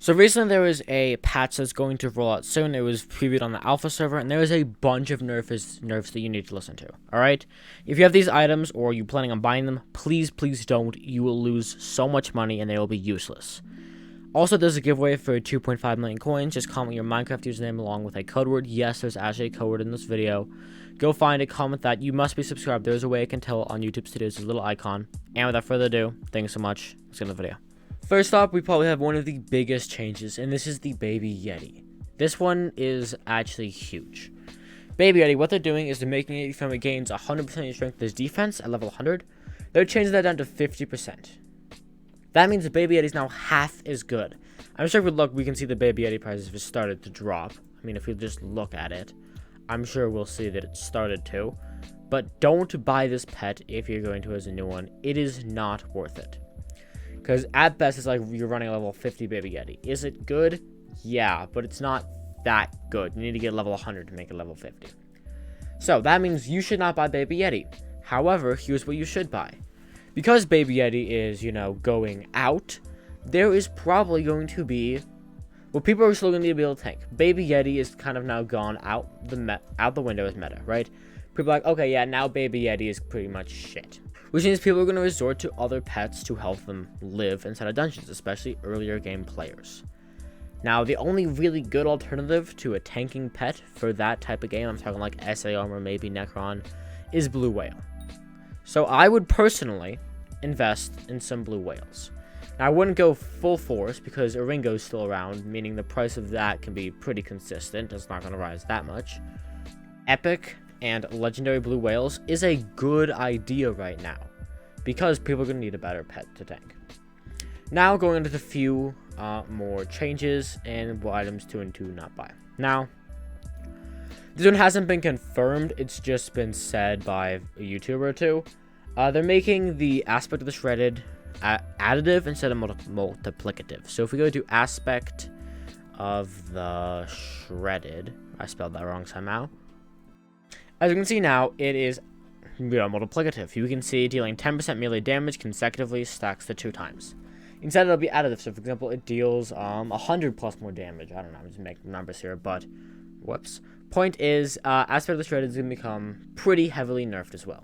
So recently there was a patch that's going to roll out soon. It was previewed on the alpha server, and there is a bunch of nerfs that you need to listen to. Alright? If you have these items or you're planning on buying them, please don't. You will lose so much money and they will be useless. Also, there's a giveaway for 2.5 million coins. Just comment your Minecraft username along with a code word. Yes, there's actually a code word in this video. Go find it, comment that. You must be subscribed. There's a way I can tell on YouTube Studios, a little icon. And without further ado, thanks so much. Let's get into the video. First off, we probably have one of the biggest changes, and this is the Baby Yeti. This one is actually huge. Baby Yeti, what they're doing is they're making it from it gains 100% strength as defense at level 100. They're changing that down to 50%. That means the Baby Yeti is now half as good. I'm sure if we look, we can see the Baby Yeti prices have started to drop. I mean, if we just look at it, I'm sure we'll see that it started to. But don't buy this pet if you're going to as a new one. It is not worth it. Because at best, it's like you're running a level 50 Baby Yeti. Is it good? Yeah, but it's not that good. You need to get level 100 to make it level 50. So that means you should not buy Baby Yeti. However, here's what you should buy. Because Baby Yeti is, going out, there is probably going to be... Well, people are still going to be able to tank. Baby Yeti is kind of now gone out the window as meta, right? People are like, okay, yeah, now Baby Yeti is pretty much shit. Which means people are going to resort to other pets to help them live inside of dungeons, especially earlier game players. Now, the only really good alternative to a tanking pet for that type of game, I'm talking like SA Armor, maybe Necron, is Blue Whale. So I would personally invest in some Blue Whales. Now, I wouldn't go full force because Oringo is still around, meaning the price of that can be pretty consistent. It's not going to rise that much. Epic and legendary Blue Whales is a good idea right now because people are going to need a better pet to tank. Now, going into the few more changes and what items to and to not buy. Now, this one hasn't been confirmed. It's just been said by a YouTuber or two. They're making the aspect of the shredded additive instead of multiplicative. So if we go to aspect of the shredded, I spelled that wrong somehow. As you can see now, it is multiplicative. You can see dealing 10% melee damage consecutively stacks the 2 times. Instead, it'll be additive. So, for example, it deals 100 plus more damage. I don't know. I'm just making numbers here, but whoops. Point is, aspect of the shredded is going to become pretty heavily nerfed as well.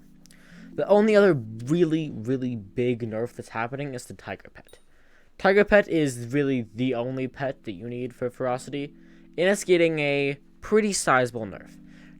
The only other really, really big nerf that's happening is the Tiger Pet. Tiger Pet is really the only pet that you need for ferocity, and it's getting a pretty sizable nerf.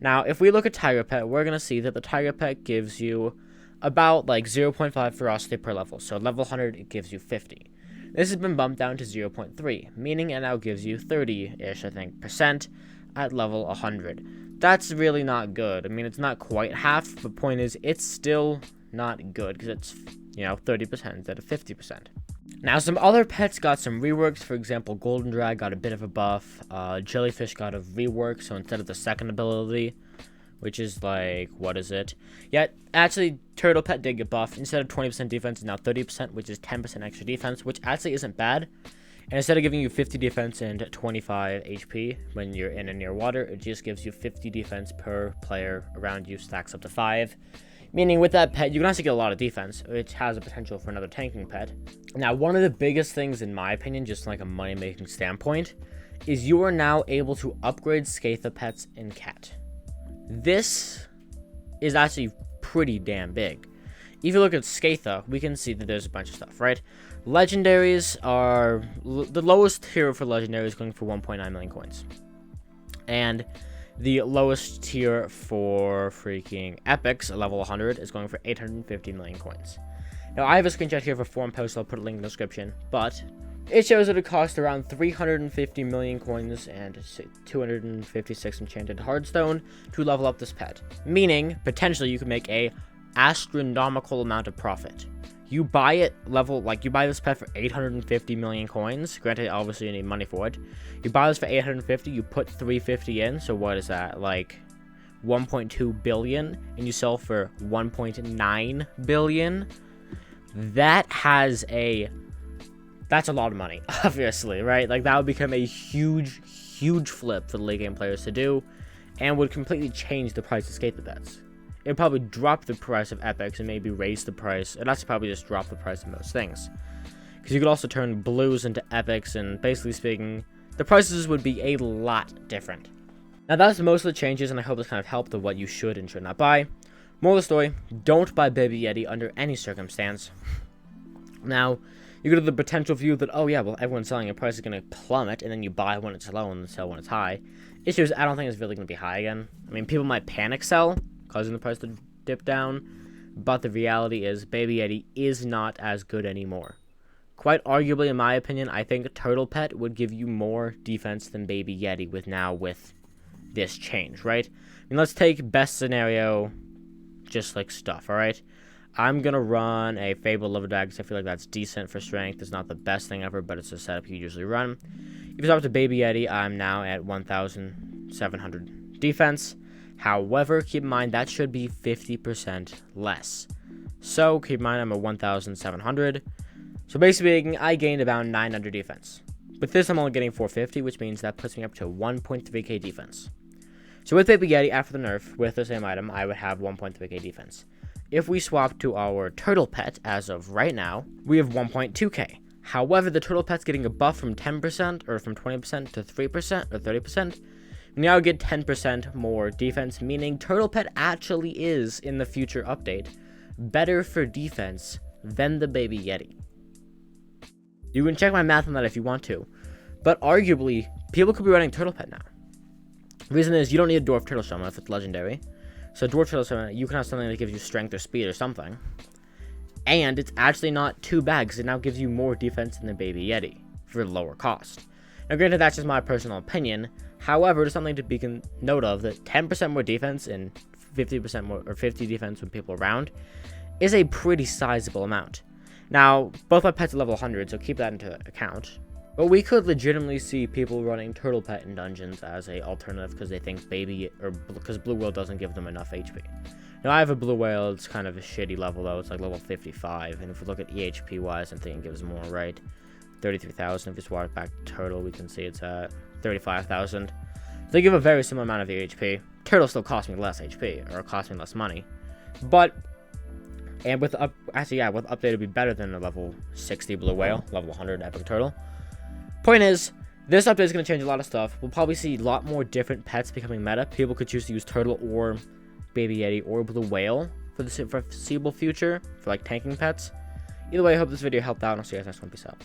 Now, if we look at Tiger Pet, we're going to see that the Tiger Pet gives you about like 0.5 ferocity per level. So level 100, it gives you 50. This has been bumped down to 0.3, meaning it now gives you 30-ish, I think, percent at level 100. That's really not good. I mean, it's not quite half. The point is, it's still not good because it's, 30% instead of 50%. Now, some other pets got some reworks. For example, Golden Drag got a bit of a buff. Jellyfish got a rework, so instead of the second ability, which is like, what is it? Yeah, actually, Turtle Pet did get buffed. Instead of 20% defense, it's now 30%, which is 10% extra defense, which actually isn't bad. And instead of giving you 50 defense and 25 HP when you're in and near water, it just gives you 50 defense per player around you, stacks up to 5. Meaning with that pet, you can actually get a lot of defense, which has a potential for another tanking pet. Now, one of the biggest things, in my opinion, just like a money-making standpoint, is you are now able to upgrade Skatha pets in Cat. This is actually pretty damn big. If you look at Skatha, we can see that there's a bunch of stuff, right? Legendaries are... The lowest tier for legendaries is going for 1.9 million coins. And the lowest tier for freaking epics, at level 100, is going for 850 million coins. Now, I have a screenshot here for forum post, I'll put a link in the description, but it shows that it costs around 350 million coins and 256 enchanted hardstone to level up this pet. Meaning, potentially, you could make a astronomical amount of profit. You buy it you buy this pet for 850 million coins. Granted, obviously you need money for it. You buy this for 850, you put 350 in, so what is that, like 1.2 billion, and you sell for 1.9 billion. That's a lot of money, obviously, right? Like, that would become a huge flip for the late game players to do, and would completely change the price of Skate Bets. It would probably drop the price of epics and maybe raise the price, and that's probably just drop the price of most things. Because you could also turn blues into epics, and basically speaking, the prices would be a lot different. Now that's most of the changes, and I hope this kind of helped with what you should and should not buy. Moral of the story, don't buy Baby Yeti under any circumstance. Now, you go to the potential view that, oh yeah, well, everyone's selling a price is going to plummet, and then you buy when it's low and sell when it's high. Issue is, I don't think it's really going to be high again. I mean, people might panic sell, causing the price to dip down, but the reality is, Baby Yeti is not as good anymore. Quite arguably, in my opinion, I think Turtle Pet would give you more defense than Baby Yeti with this change, right? I mean, let's take best scenario, just like stuff, alright? I'm going to run a Fable Liver Bag because I feel like that's decent for strength. It's not the best thing ever, but it's a setup you usually run. If you start to Baby Yeti, I'm now at 1,700 defense. However, keep in mind that should be 50% less. So, keep in mind I'm at 1,700. So, basically speaking, I gained about 900 defense. With this, I'm only getting 450, which means that puts me up to 1.3k defense. So, with Baby Yeti, after the nerf, with the same item, I would have 1.3k defense. If we swap to our Turtle Pet, as of right now, we have 1.2k. However, the Turtle Pet's getting a buff from 10%, or from 20% to 3%, or 30%. We now get 10% more defense, meaning Turtle Pet actually is, in the future update, better for defense than the Baby Yeti. You can check my math on that if you want to, but arguably, people could be running Turtle Pet now. The reason is, you don't need a Dwarf Turtle Shell if it's legendary. So Dwarf Turtle Summon, you can have something that gives you strength or speed or something. And it's actually not too bad because it now gives you more defense than the Baby Yeti for lower cost. Now granted, that's just my personal opinion. However, there's something to be note of that 10% more defense and 50% more or 50 defense when people are around is a pretty sizable amount. Now, both my pets are level 100, so keep that into account. But we could legitimately see people running Turtle Pet in dungeons as a alternative because they think because Blue Whale doesn't give them enough HP. Now I have a Blue Whale, it's kind of a shitty level though, it's like level 55, and if we look at EHP wise, I think it gives more, right? 33,000, if we swap it back to Turtle, we can see it's at 35,000. They give a very similar amount of HP. Turtle still costs me less HP, or costs me less money. But, and with update it'd be better than the level 60 Blue Whale, level 100 Epic Turtle. Point is, this update is going to change a lot of stuff. We'll probably see a lot more different pets becoming meta. People could choose to use Turtle or Baby Yeti or Blue Whale for the foreseeable future, for like tanking pets. Either way, I hope this video helped out, and I'll see you guys next one. Peace out.